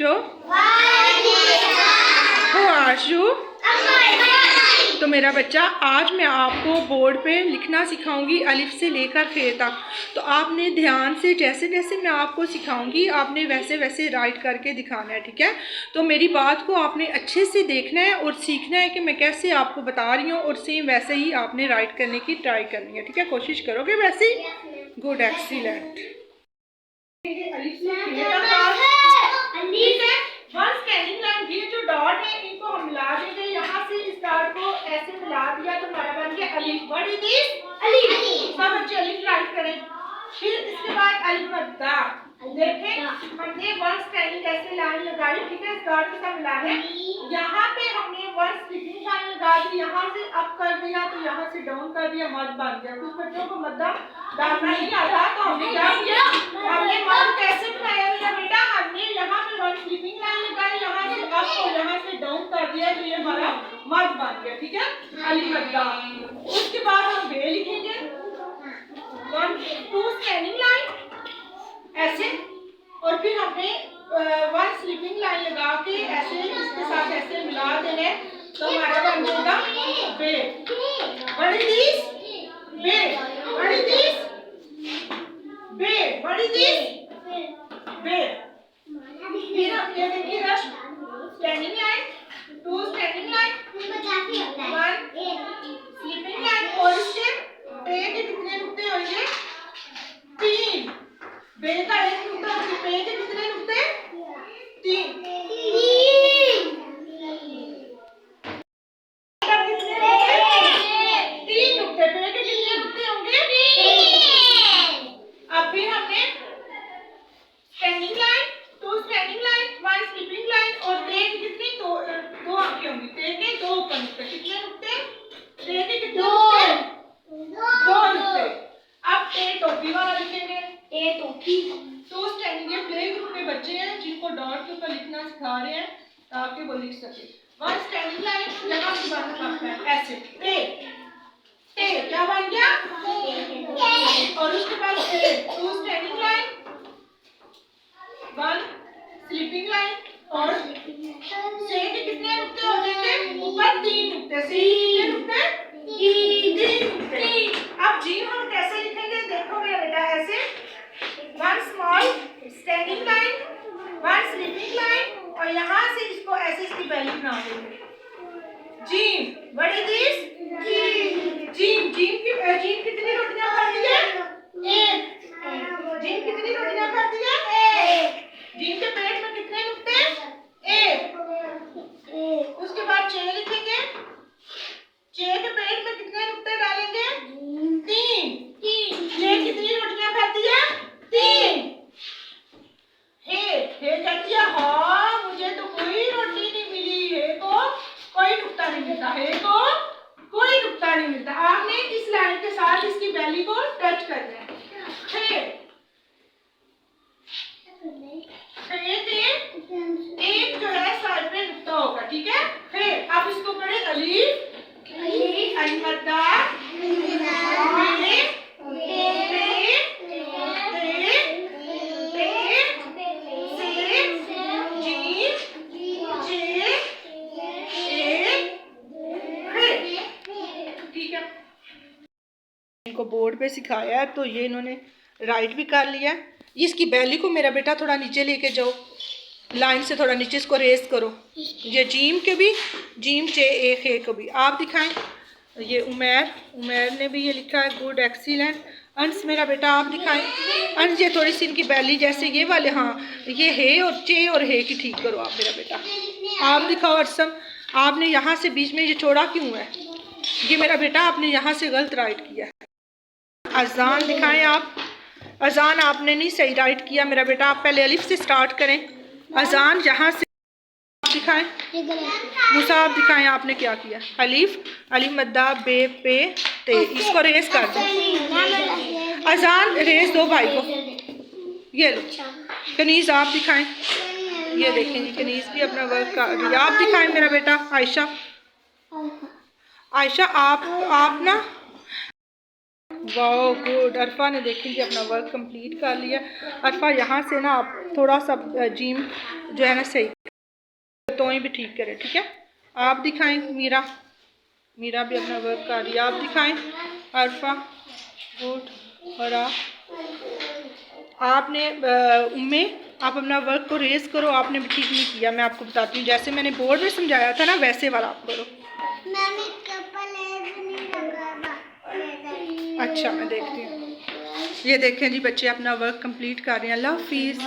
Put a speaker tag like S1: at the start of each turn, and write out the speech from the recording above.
S1: बच्चों? Who are you? तो मेरा बच्चा, आज मैं आपको बोर्ड पे लिखना सिखाऊंगी अलिफ से लेकर खे तक। तो आपने ध्यान से जैसे जैसे मैं आपको सिखाऊंगी आपने वैसे वैसे राइट करके दिखाना है, ठीक है? तो मेरी बात को आपने अच्छे से देखना है और सीखना है कि मैं कैसे आपको बता रही हूँ, और सेम वैसे ही आपने राइट करने की ट्राई करनी है, ठीक है? कोशिश करोगे वैसे ही? Good, excellent. One standing line, ये जो डॉट है इनको हम मिला देंगे, यहाँ से इस डॉट को ऐसे मिला दिया तो हमारा बन गया अलिफ। What is this? अलिफ। सब बच्चे अलिफ राइट करें। फिर इसके बाद अलिफ मद्दा, देखें हमने वन स्टैंडिंग ऐसे लाइन लगाई, ठीक है? इस डॉट के साथ मिला है, यहाँ पे हमने वन स्लिपिंग लाइन लगा दी, यहाँ से अप कर दिया तो यहाँ से डाउन कर दिया, मद बन गया। कुछ बच्चों को मद्दा डालना नहीं आता तो हमने क्या किया, हमने मद कैसे बनाया मेरा बेटा, हमने यहाँ पे वन स्लिपिंग लाइन लगाई, यहाँ से अप और यहाँ से डाउन कर दिया तो ये हमारा मद बन गया, ठीक है? अलिफ मद्दा। उसके बाद हम बे लिखेंगे, वन टू स्टैंडिंग लाइन ऐसे, और फिर हमने वन स्लिपिंग लाइन लगा के ऐसे इसके साथ ऐसे मिला देने तो हमारा बन जाएगा बे। What is this? बे। What is this? बे। What is this? बे। फिर हम ये देखिए रश, standing line, two standing line, one sleeping line, और इसके बे के कितने नुक्ते होंगे? 3। बे का एक नुक्ता, बे के कितने नुक्ते? 3। अब फिर हमने standing line, two standing line, one sleeping line, और बे की कितनी? दो आंखें होंगी, बे के दो ऊपर नुक्ते, कितने नुक्ते? बे के कितने नुक्ते? 2 नुक्ते। अब ए टोपी वाला लिखेंगे, ए टोपी। टू स्टैंडिंग, ये प्ले ग्रुप के बच्चे हैं जिनको डॉट के ऊपर लिखना सिखा रहे हैं ताकि वो लिख सके। वन स्टैंडिंग लाइन यहाँ से बन सकता है ऐसे, ए क्या बन गया? और उसके बाद two standing line, one sleeping line, और से के कितने नुक्ते हो जाएंगे? ऊपर 3 नुक्ते। से कितने नुक्ते? 3 नुक्ते। अब जी हम कैसे लिखेंगे देखो मेरा बेटा, ऐसे one small standing line, one sleeping line, और यहाँ से इसको ऐसे इसकी वैल्यू बना देंगे। Gym, what is this? Gym. Gym कितनी रोटियां खाती है? 1। जीम कितनी रोटियां खाती है? 1। जीम के पेट में कितने नुक्ते? 1। उसके बाद चे लिखेंगे, चे के पेट में कितने नुक्ते डालेंगे? 3। चे कितनी रोटियां खाती है? 3। हे कहती है हाँ मुझे तो कोई रोटी नहीं मिली, हे को कोई नुक्ता नहीं मिलता, हे को कोई नुक्ता नहीं मिलता। आपने इस लाइन के साथ इसकी वैल्यू को टच करना है। एक जो है साइड पे नुक्ता होगा, ठीक है? फिर आप इसको पढ़े अलिफ, अलिफ मद्दा, इनको बोर्ड पे सिखाया है तो ये इन्होंने राइट भी कर लिया। इसकी बैली को मेरा बेटा थोड़ा नीचे लेके जाओ, लाइन से थोड़ा नीचे इसको रेस करो। ये जीम के भी, जीम चे ए खे को भी आप दिखाएं। ये उमैर ने भी ये लिखा है, गुड, एक्सीलेंट। अंश मेरा बेटा आप दिखाएं। अंश ये थोड़ी सी इनकी बैली जैसे ये वाले, हाँ ये हे और चे और हे की ठीक करो आप मेरा बेटा। आप दिखाओ अर्सम, आपने यहाँ से बीच में ये चौड़ा क्यों है? ये मेरा बेटा आपने यहाँ से गलत राइट किया है। अजान दिखाएं आप। अजान आपने नहीं सही राइट किया मेरा बेटा, आप पहले अलिफ से स्टार्ट करें। अजान यहाँ से दिखाएं। मुसाब दिखाएं आपने क्या किया। अलिफ, अलिफ मद्दा, बे, पे, ते, इसको रेस कर दो। अजान रेस दो भाई को। ये लो कनीज आप दिखाएं। ये देखेंगे कनीज भी अपना वर्क कर रही है। आप दिखाएं मेरा बेटा। आयशा, आयशा आप ना वाह गुड। अरफा ने देखें जी अपना वर्क कंप्लीट कर लिया। अरफा यहाँ से ना आप थोड़ा सा जिम जो है ना सही तो भी ठीक करें, ठीक है। आप दिखाएं मीरा, मीरा भी अपना वर्क कर रही है, आप दिखाएं अरफा। गुड। और आपने उम्मे आप अपना वर्क को रेस करो, आपने भी ठीक नहीं किया। मैं आपको बताती हूँ, जैसे मैंने बोर्ड में समझाया था ना वैसे वाला आप करो। अच्छा मैं देखती हूँ। ये देखें जी बच्चे अपना वर्क कंप्लीट कर रहे हैं। अल्लाह हाफिज़।